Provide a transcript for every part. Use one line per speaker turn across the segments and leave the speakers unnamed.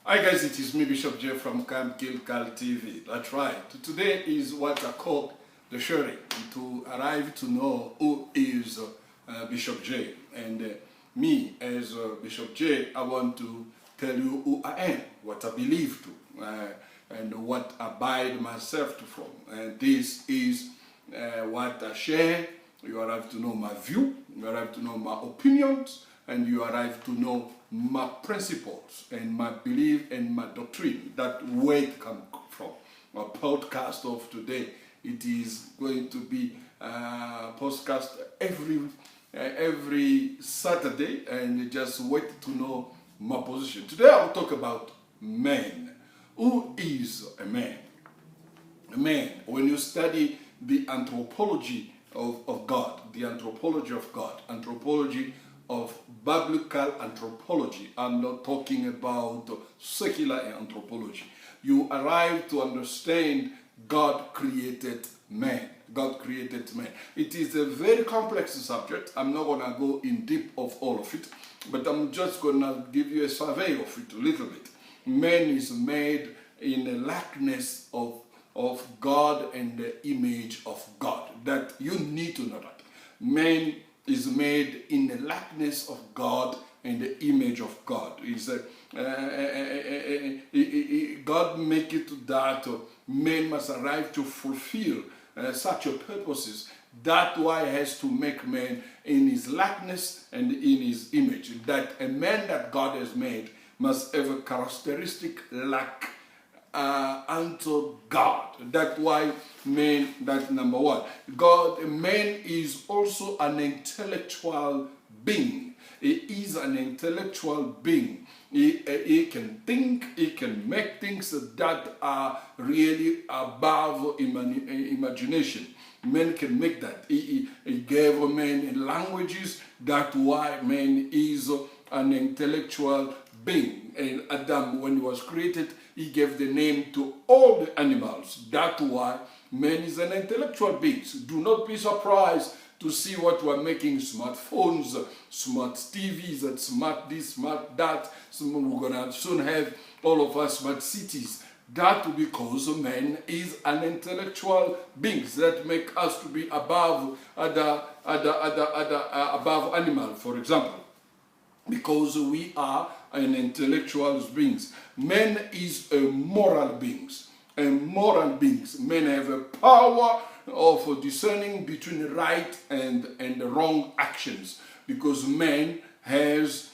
Hi guys, it is me Bishop J from Camp Gilgal TV. That's right. Today is what I call the sharing, to arrive to know who is Bishop J. And me as Bishop J, I want to tell you who I am, what I believe to, and what I abide myself to from. And this is what I share. You arrive to know my view, you arrive to know my opinions, and you arrive to know my principles and my belief and my doctrine, that where it comes from. My podcast of today, it is going to be podcast every Saturday, and just wait to know my position. Today I will talk about man. Who is a man? A man, when you study the anthropology of God, the anthropology of God, anthropology of biblical anthropology. I'm not talking about secular anthropology. You arrive to understand God created man. God created man. It is a very complex subject. I'm not going to go in deep of all of it, but I'm just going to give you a survey of it a little bit. Man is made in the likeness of God and the image of God. That you need to know that. Man is made in the likeness of God and the image of God. God make it that man must arrive to fulfill such a purposes. That's why he has to make man in his likeness and in his image. That a man that God has made must have a characteristic like unto God. That's why man, that's number one. Man is also an intellectual being. He is an intellectual being. He can think, he can make things that are really above imagination. Man can make that. He gave man languages. That's why man is an intellectual being. And Adam, when he was created, he gave the name to all the animals. That's why man is an intellectual being. So do not be surprised to see what we're making: smartphones, smart TVs, and smart this, smart that. So we're going to soon have all of us smart cities. That because man is an intellectual being that make us to be above above animal, for example. Because we are an intellectual beings. Man is a moral beings. And moral beings. Men have a power of discerning between right and wrong actions. Because man is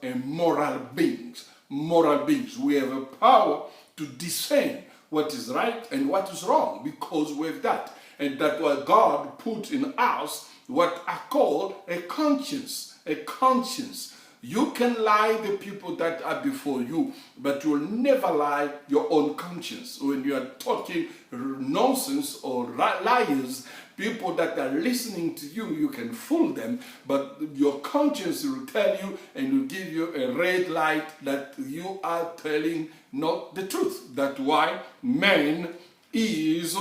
a moral beings. Moral beings. We have a power to discern what is right and what is wrong. Because we have that. And that's why God put in us what I call a conscience. A conscience. You can lie the people that are before you, but you will never lie your own conscience. When you are talking nonsense or liars, people that are listening to you, you can fool them, but your conscience will tell you and will give you a red light that you are telling not the truth. That's why man is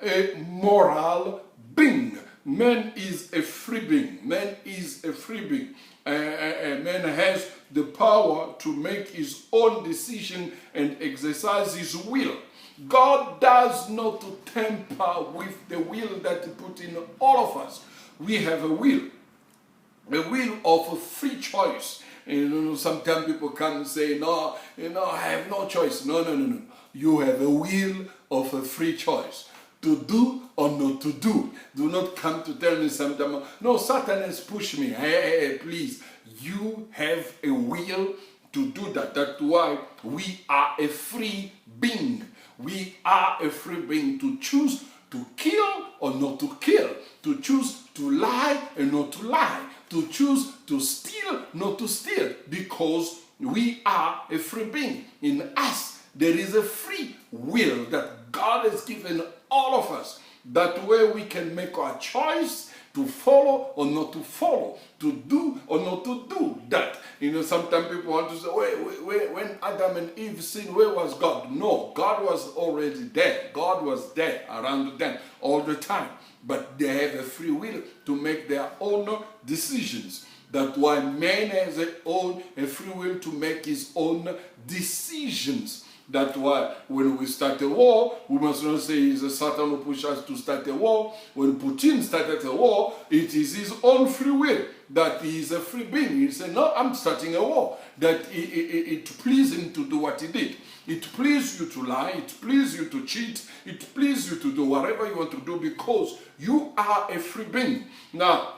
a moral being. Man is a free being. Man is a free being. Man has the power to make his own decision and exercise his will. God does not tamper with the will that he put in all of us. We have a will of a free choice. Sometimes people come and say, no, I have no choice. No. You have a will of a free choice. To do or not to do. Do not come to tell me sometime, no, Satan has pushed me. Hey, please. You have a will to do that. That's why we are a free being. We are a free being to choose to kill or not to kill. To choose to lie and not to lie. To choose to steal, not to steal. Because we are a free being. In us, there is a free will that God has given all of us. That way we can make our choice to follow or not to follow, to do or not to do that. Sometimes people want to say, when Adam and Eve sinned, where was God? No, God was already there. God was there around them all the time. But they have a free will to make their own decisions. That's why man has a free will to make his own decisions. That's why when we start a war, we must not say it's a Satan who pushes us to start a war. When Putin started a war, it is his own free will that he is a free being. He said, no, I'm starting a war. That it pleased him to do what he did. It pleased you to lie. It pleased you to cheat. It pleased you to do whatever you want to do because you are a free being. Now,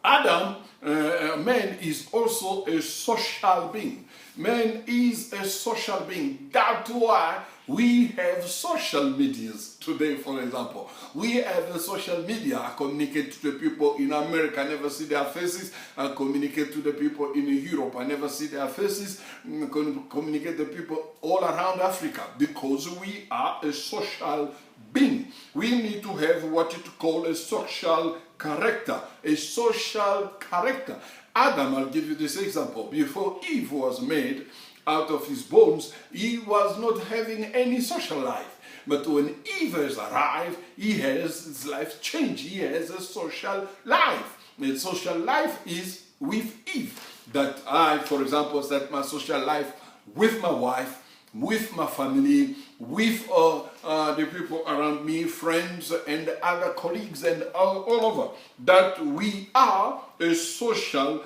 Adam, man, is also a social being. Man is a social being. That's why we have social medias today, for example. We have a social media. I communicate to the people in America, I never see their faces. I communicate to the people in Europe, I never see their faces. I communicate to the people all around Africa because we are a social being. We need to have what you call a social character. A social character. Adam, I'll give you this example. Before Eve was made out of his bones, he was not having any social life. But when Eve has arrived, his life changed. He has a social life. The social life is with Eve. That I, for example, set my social life with my wife, with my family, with the people around me, friends and other colleagues and all over. That we are a social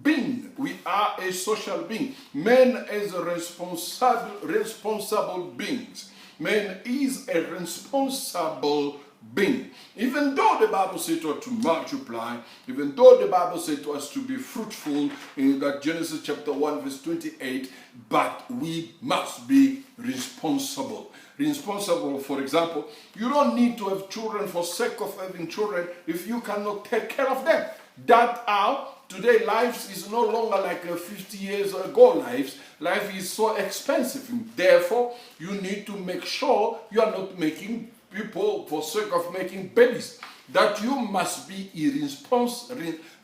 being. We are a social being. Man is a responsible beings. Man is a responsible being. Even though the Bible says to us to multiply, even though the Bible says to us to be fruitful in that Genesis chapter 1 verse 28, but we must be responsible. Responsible, for example, you don't need to have children for sake of having children if you cannot take care of them. That are today life is no longer like 50 years ago lives. Life is so expensive. And therefore, you need to make sure you are not making people for sake of making babies. That you must be a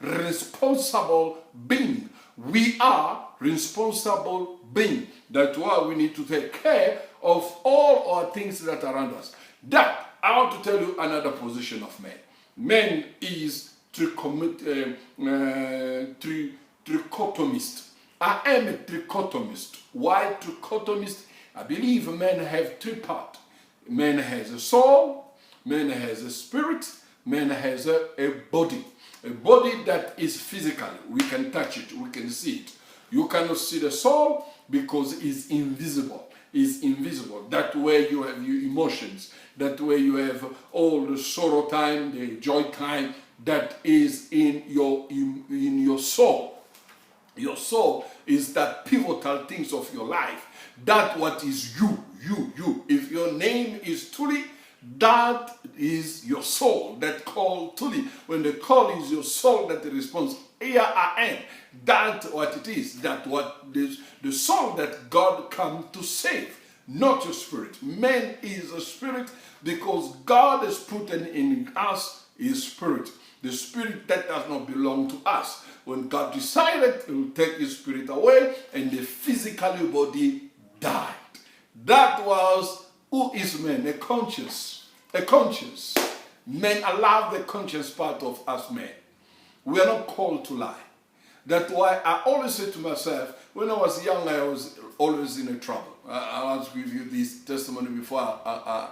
responsible being. We are responsible being. That's why we need to take care of all our things that are around us. That, I want to tell you another position of man. Man is trichotomist. I am a trichotomist. Why trichotomist? I believe men have three parts. Man has a soul, man has a spirit, man has a body. A body that is physical. We can touch it, we can see it. You cannot see the soul because it's invisible. It's invisible. That way you have your emotions. That way you have all the sorrow time, the joy time that is in your soul. Your soul is that pivotal things of your life. That what is you. If your name is Tuli, that is your soul. That call Tuli. When the call is your soul, that the response, here I am. That's what it is. That what is the soul that God come to save, not your spirit. Man is a spirit because God has put in us his spirit. The spirit that does not belong to us. When God decided he will take his spirit away and the physical body died. That was, who is man? A conscience. A conscience. Men allow the conscience part of us men. We are not called to lie. That's why I always say to myself, when I was young, I was always in a trouble. I want to give you this testimony before I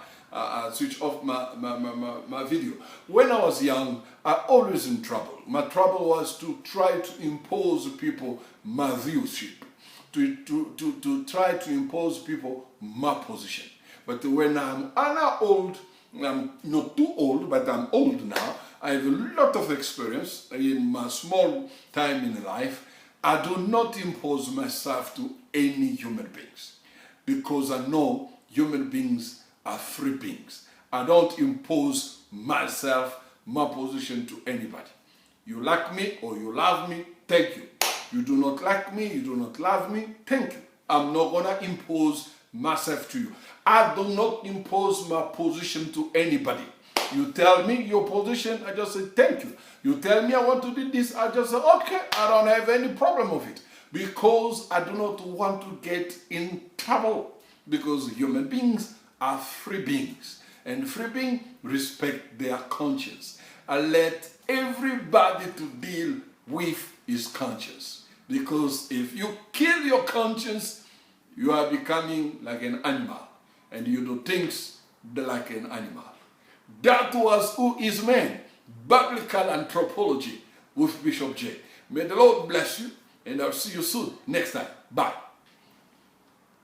switch off my video. When I was young, I always in trouble. My trouble was to try to impose people my viewship. To try to impose people my position. But when I'm old, I'm not too old, but I'm old now, I have a lot of experience in my small time in life. I do not impose myself to any human beings because I know human beings are free beings. I don't impose myself, my position to anybody. You like me or you love me, thank you. You do not like me, you do not love me, thank you. I'm not going to impose myself to you. I do not impose my position to anybody. You tell me your position, I just say thank you. You tell me I want to do this, I just say okay, I don't have any problem with it. Because I do not want to get in trouble. Because human beings are free beings. And free beings respect their conscience. let everybody to deal with his conscience. Because if you kill your conscience, you are becoming like an animal, and you do things like an animal. That was Who is Man? Biblical Anthropology with Bishop J. May the Lord bless you, and I'll see you soon next time. Bye.